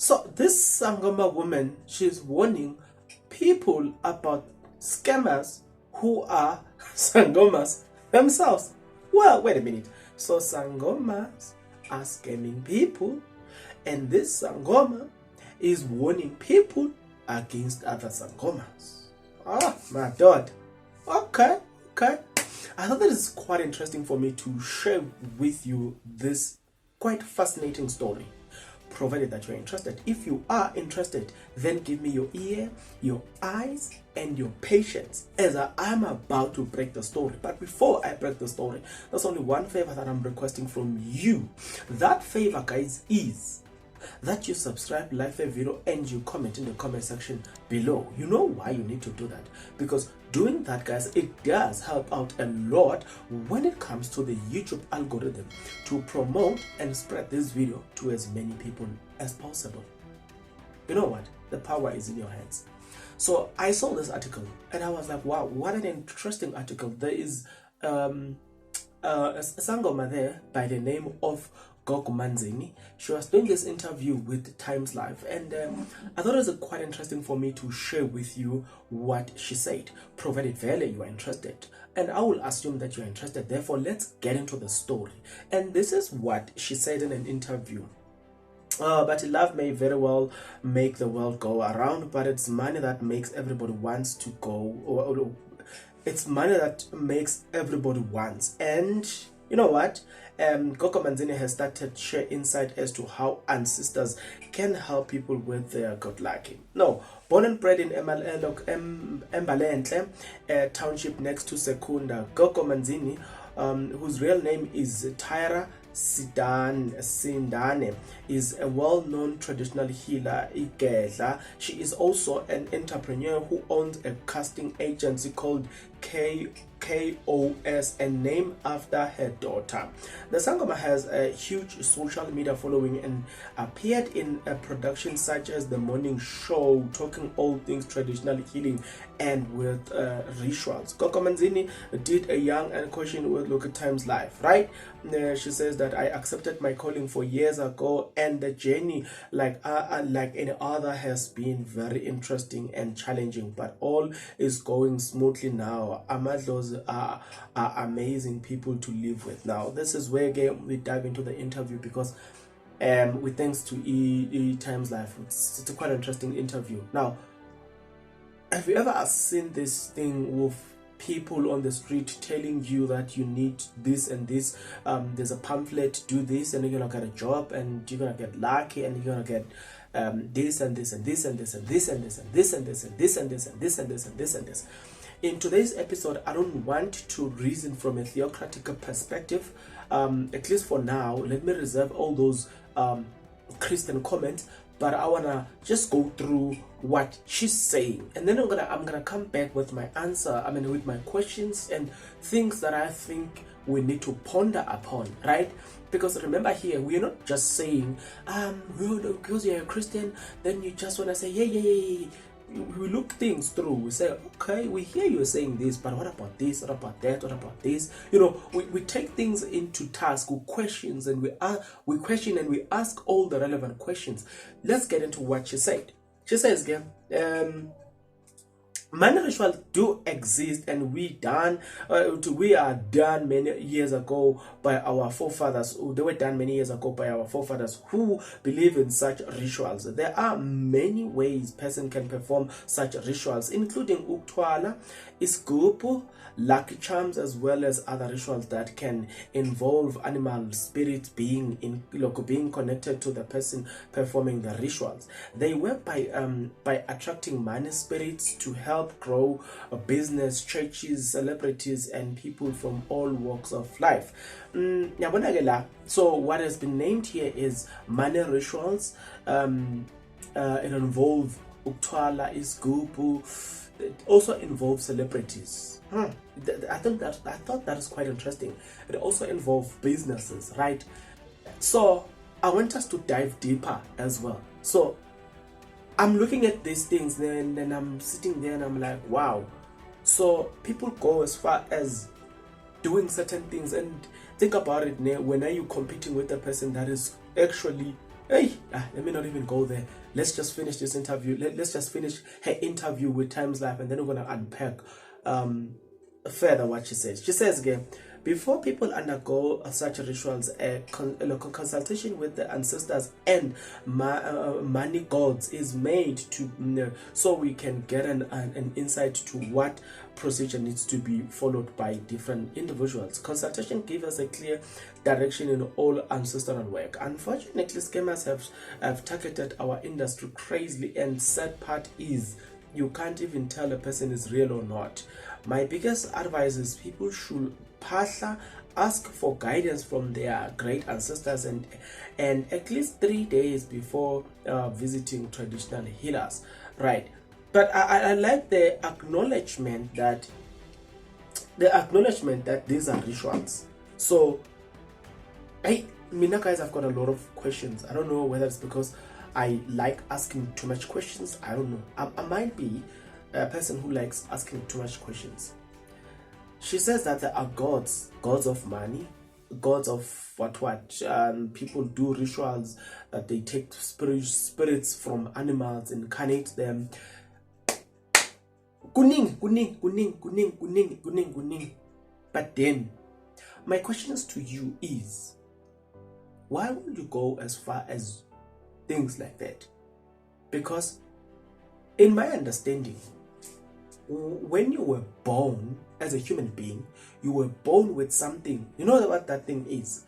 So this Sangoma woman, she's warning people about scammers who are Sangomas themselves. Well, wait a minute. So Sangomas are scamming people, and this Sangoma is warning people against other Sangomas. Ah, my God. Okay. I thought that is quite interesting for me to share with you this quite fascinating story, provided that you're interested. If you are interested, then give me your ear, your eyes, and your patience as I'm about to break the story. But before I break the story, there's only one favor that I'm requesting from you. That favor, guys, is that you subscribe, like the video, and you comment in the comment section below. You know why you need to do that? Because doing that, guys, it does help out a lot when it comes to the YouTube algorithm to promote and spread this video to as many people as possible. You know what? The power is in your hands. So I saw this article and I was like, wow, what an interesting article. There is a Sangoma there by the name of Gokumanzini. She was doing this interview with Times Live, and I thought it was quite interesting for me to share with you what she said, provided Vele you are interested. And I will assume that you are interested. Therefore, let's get into the story. And this is what she said in an interview. But love may very well make the world go around, but it's money that makes everybody wants to go. It's money that makes everybody wants. And you know what? Coco Manzini has started to share insight as to how ancestors can help people with their good luck. No, born and bred in Embalentle, a township next to Secunda, Coco Manzini, whose real name is Tyra Sindane, is a well-known traditional healer, Igedla. She is also an entrepreneur who owns a casting agency called KOS, and named after her daughter. The Sangoma has a huge social media following and appeared in a production such as The Morning Show, talking all things traditional healing and with rituals. Coco Manzini did a young and question with Local Times Live, right? She says that I accepted my calling 4 years ago, and the journey, like any other, has been very interesting and challenging, but all is going smoothly now. Amadlos are amazing people to live with. Now, this is where again we dive into the interview, because with thanks to Times Live, it's a quite interesting interview. Now, have you ever seen this thing with people on the street telling you that you need this and this? There's a pamphlet, do this and you're gonna get a job, and you're gonna get lucky, and you're gonna get this and this and this and this and this and this and this and this and this and this and this and this and this and this. In today's episode, I don't want to reason from a theocratical perspective. At least for now, let me reserve all those Christian comments, but I wanna just go through what she's saying, and then I'm gonna come back with my answer. With my questions and things that I think we need to ponder upon, right? Because remember, here we're not just saying because you're a Christian, then you just wanna say yeah. We look things through. We say, okay, we hear you saying this, but what about this? What about that? What about this? We take things into task with questions, and we question and we ask all the relevant questions. Let's get into what she said. She says again, money rituals do exist, and we are done many years ago by our forefathers. They were done many years ago by our forefathers who believe in such rituals. There are many ways person can perform such rituals, including uktwala, isgupu, lucky charms, as well as other rituals that can involve animal spirits being connected to the person performing the rituals. They work by attracting money spirits to help grow a business, churches, celebrities, and people from all walks of life. So what has been named here is money rituals. It involves uktwala, isgupu. It also involves celebrities. I thought that is quite interesting. It also involves businesses, right? So I want us to dive deeper as well. So I'm looking at these things, and then I'm sitting there and I'm like, wow. So people go as far as doing certain things, and think about it. When are you competing with a person that is actually Hey, let me not even go there. Let's just finish this interview. Let's just finish her interview with Times Life, and then we're going to unpack further what she says. She says again, before people undergo such rituals, a consultation with the ancestors and money gods is made to so we can get an insight to what procedure needs to be followed by different individuals. Consultation gives us a clear direction in all ancestral work. Unfortunately, scammers have targeted our industry crazily, and sad part is you can't even tell a person is real or not. My biggest advice is people should ask for guidance from their great ancestors and at least 3 days before visiting traditional healers, right? But I like the acknowledgement that these are rituals. So guys, I've got a lot of questions. I don't know whether it's because I like asking too much questions. I don't know. I might be a person who likes asking too much questions. She says that there are gods of money, gods of what people do rituals that they take spirits from animals, incarnate them. Kuning. But then my questions to you is, why would you go as far as things like that? Because in my understanding, when you were born as a human being, you were born with something. You know what that thing is?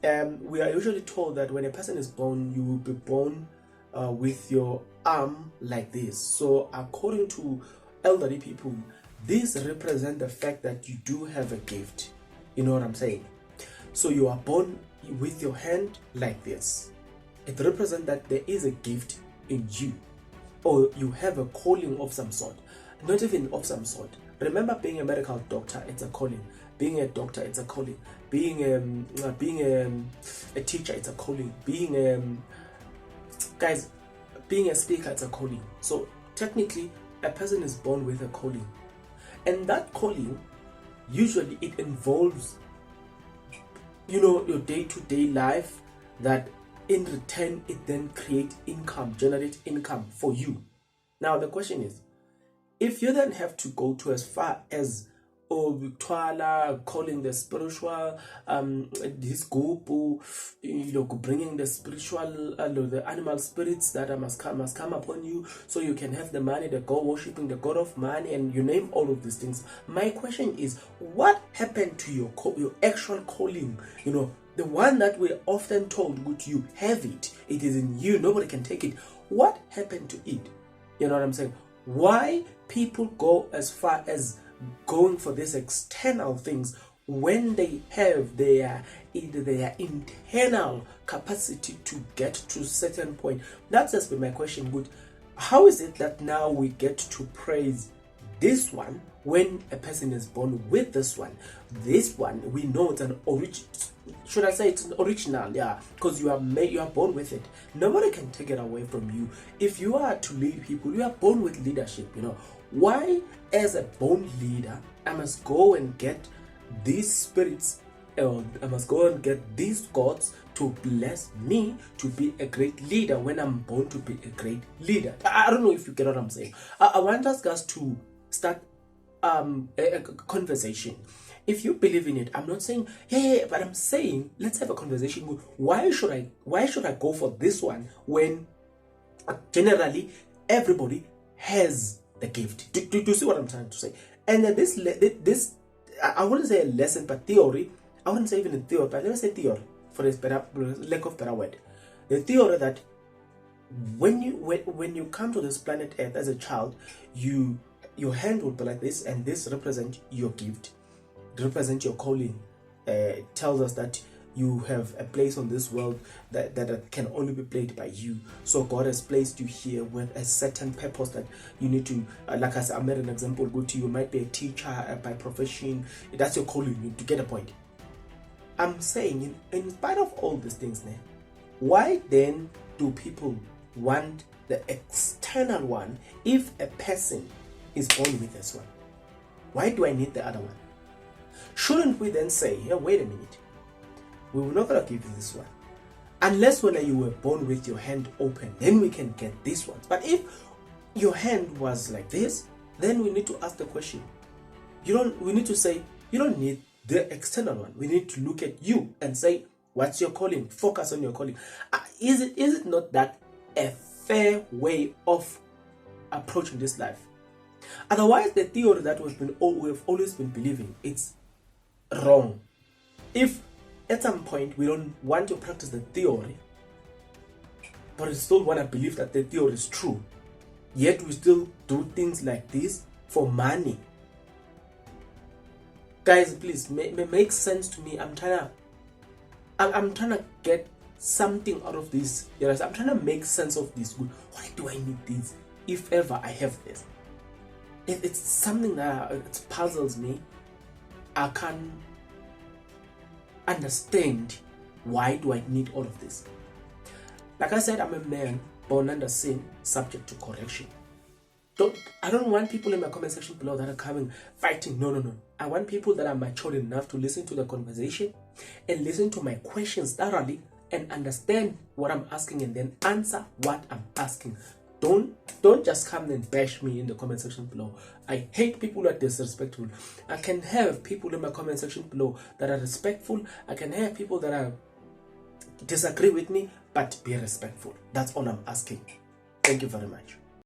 We are usually told that when a person is born, you will be born with your arm like this. So according to elderly people, this represents the fact that you do have a gift. You know what I'm saying? So you are born with your hand like this. It represents that there is a gift in you, or you have a calling of some sort. Not even of some sort. Remember, being a medical doctor, it's a calling. Being a doctor, it's a calling. Being a teacher, it's a calling. Being a speaker, it's a calling. So technically, a person is born with a calling, and that calling usually it involves, your day-to-day life. That in return, it then generate income for you. Now the question is, if you then have to go to as far as calling the spiritual, this group, bringing the spiritual, the animal spirits that must come upon you, so you can have the money, the god worshipping the god of money, and you name all of these things. My question is, what happened to your actual calling? The one that we're often told, good, you have it. It is in you. Nobody can take it. What happened to it? You know what I'm saying? Why people go as far as going for these external things when they have their internal capacity to get to a certain point? That's just been my question. Good. How is it that now we get to praise this one when a person is born with this one? This one, we know it's an original. Should I say it's an original? Yeah, because you are born with it. Nobody can take it away from you. If you are to lead people, you are born with leadership. Why, as a born leader, I must go and get these spirits, I must go and get these gods to bless me to be a great leader when I'm born to be a great leader? I don't know if you get what I'm saying. I want us guys to start a conversation. If you believe in it, I'm not saying but I'm saying let's have a conversation. Why should I go for this one when generally everybody has the gift? Do you see what I'm trying to say? And then this I wouldn't say a lesson, but theory. I wouldn't say even a theory, but let me say theory for this lack of better word. The theory that when you come to this planet Earth as a child, your hand will be like this, and this represents your gift. Represent your calling. Tells us that you have a place on this world that can only be played by you. So God has placed you here with a certain purpose that you need to, like I said, I made an example. Go to, you might be a teacher by profession. That's your calling. You to get a point. I'm saying, in spite of all these things, why then do people want the external one if a person is born with this one? Why do I need the other one? Shouldn't we then say, wait a minute, we will not gonna give you this one Unless when you were born with your hand open, then we can get these ones. But if your hand was like this, then we need to ask the question. We need to say, you don't need the external one. We need to look at you and say, what's your calling? Focus on your calling. Is it not that a fair way of approaching this life? Otherwise, the theory that we've always been believing, it's wrong. If at some point we don't want to practice the theory, but we still want to believe that the theory is true, yet we still do things like this for money. Guys, please, make sense to me. I'm trying to get something out of this. Yes, I'm trying to make sense of this. Why do I need this if ever I have this? It's something that it puzzles me. I can't understand, why do I need all of this? Like I said, I'm a man born under sin, subject to correction. I don't want people in my comment section below that are coming fighting. No. I want people that are mature enough to listen to the conversation and listen to my questions thoroughly and understand what I'm asking and then answer what I'm asking. Don't just come and bash me in the comment section below. I hate people who are disrespectful. I can have people in my comment section below that are respectful. I can have people that disagree with me, but be respectful. That's all I'm asking. Thank you very much.